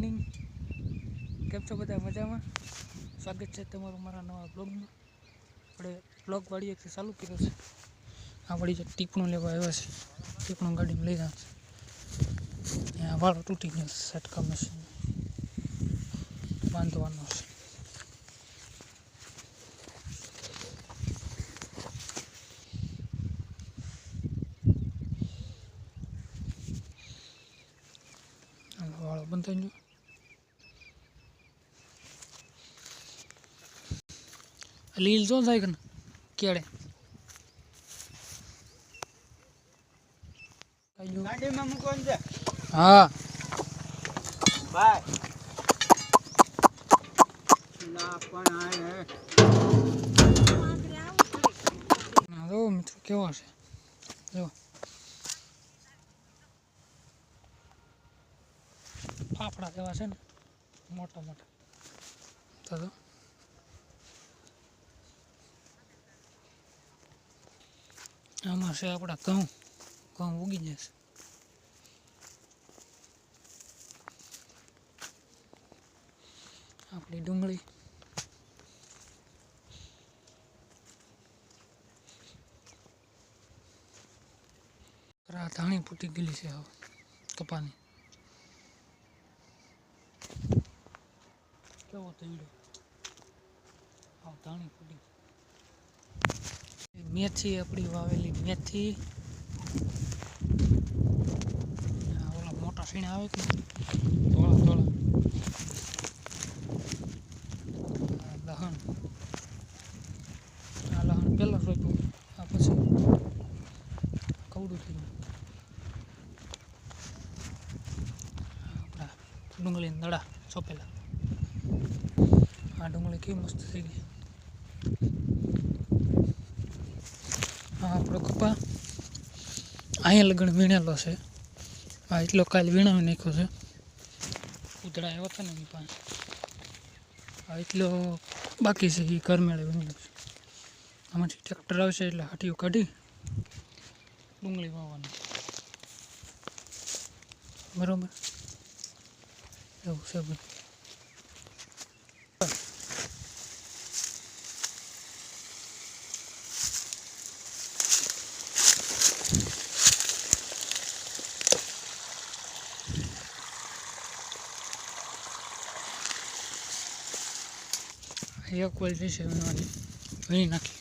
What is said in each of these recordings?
Morning. કેમ છો બધા? મજામાં? સ્વાગત છે તમારું મારા નવા બ્લોગમાં. આપણે બ્લોગ વાળી એક ચાલુ કર્યો છે. આ વળી જે ટીપણું લેવા આવ્યા છે, ટીપણું ગાડીમાં લઈ રહ્યા છે. ત્યાં વાળો તૂટી ગયો, સટકા મશીન બાંધવાનો છે. વાળો બંધાઈ ગયો. લીલ જો જાય કે કેળે ગાડીમાં મૂકવાનું છે. હા બાય ના પણ જો મિત્રો કેવો છે, જો ફાફડા જેવા છે ને, મોટા મોટા. તો આમાં છે આપણા ઘઉં ઉગી જશે. આપણી ડુંગળી, ધાણી ફૂટી ગયેલી છે હવે કપાની. કેવો થયો ધાણી ફૂટી. મેથી આપણી વાવેલી મેથી. ઓલા મોટા સીણા આવે કે ધોળા લહણ. આ લહણ પહેલાં રોપ્યું, આ પછી કવડું થઈ ગયું. આપણા ડુંગળીના દડા ચોપેલા. આ ડુંગળી કેવી મસ્ત થઈ ગઈ. હા આપણો કપા અહીંયા લગણ વીણેલો છે. હા એટલો કાલે વીણાવી નાખ્યો છે. ઉધડા આવ્યા હતા ને એની પાસે. હા એટલો બાકી છે, એ કરમેળે વીણેલો છે. આમાંથી ટ્રેક્ટર આવશે એટલે હાટીઓ કાઢી ડુંગળી વાવવાની. બરાબર એવું છે બધું. એક કોલ જશે વીણી નાખી.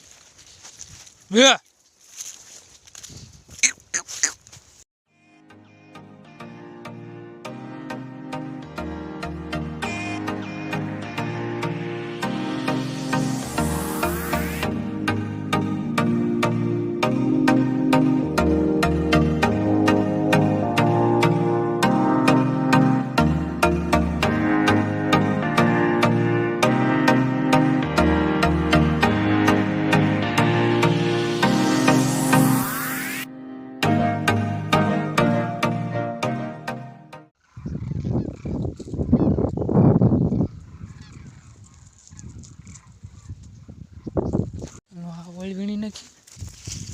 વળી વીણી નાખી.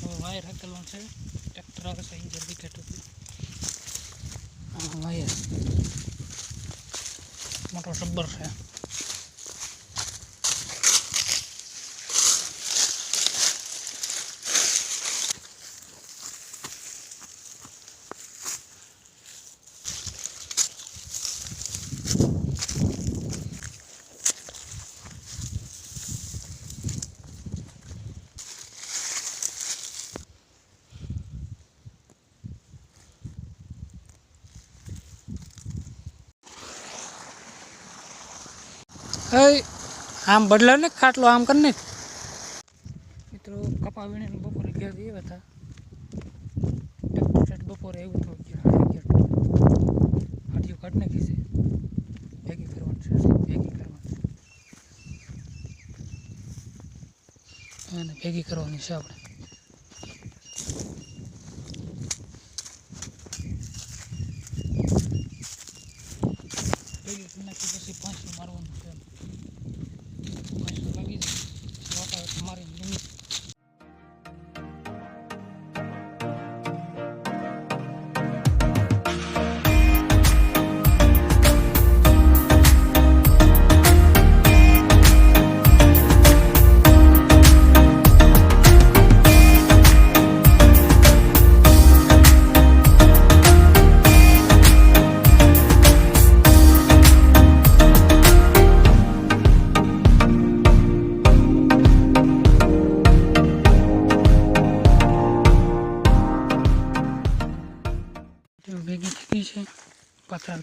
હવે વાયર હાકેલો છે, ટ્રેક્ટર આવે છે અહીં જલ્દી કાઢો. વાયર મોટો સબ્બર છે. આમ બદલા ને ખાટલો આમ કરીને મિત્રો કપા વીણીને બપોરે ઘેર એવા હતા. ટ્રેક્ટર બપોરે એવું થયું કે હાટીઓ કાઢી નાખી છે. ભેગી કરવાની છે અને ભેગી કરવાની છે આપણે. ભેગી કરી નાખી પછી પાંચું મારવાનું છે. પાંચું લાગી જાય મારી લિમિટ.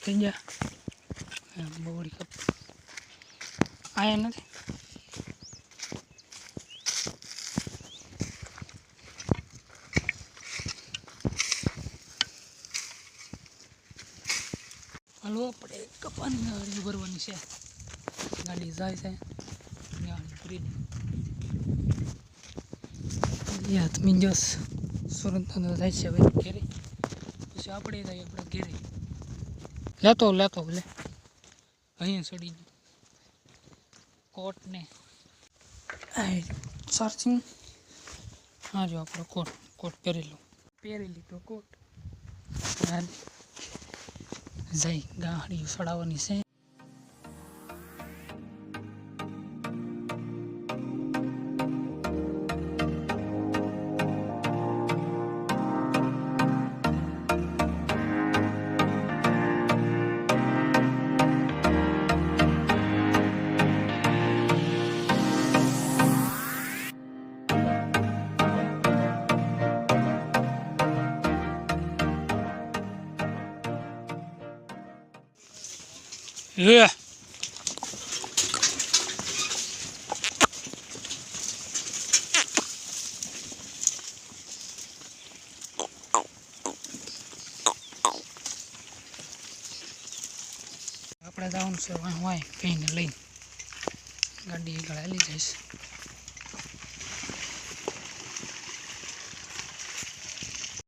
થઈ ગયા બોવડી કપ આયા નથી હાલો આપણે કપાની ગાડી ભરવાની છે ગાડી જાય છે ગાડી ભરી યાદ મિંજસ સુરત જાય છે ભાઈ ઘેરે પછી આપણે જાય આપણે ઘેરે લેતો લે અહીંયા ચડી ગયો કોટ ને ચાર્જિંગ હા જો આપણો કોટ પહેરી લીધો કોટ જઈ ગાડી ચડાવવાની છે Yeah. આપણે જવાનું છે વાય કહીને લઈને ગાડી આગળ હાલી જઈશ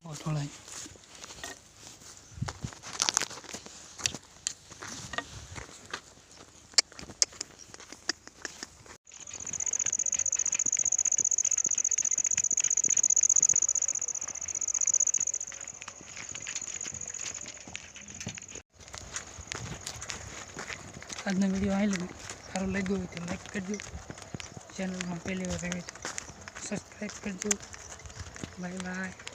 ઓટોળાય આજનો વિડીયો આવી સારો લાગ્યો હોય તો લાઈક કરજો ચેનલમાં પહેલી વાર આવે તો સબસ્ક્રાઈબ કરજો બાય બાય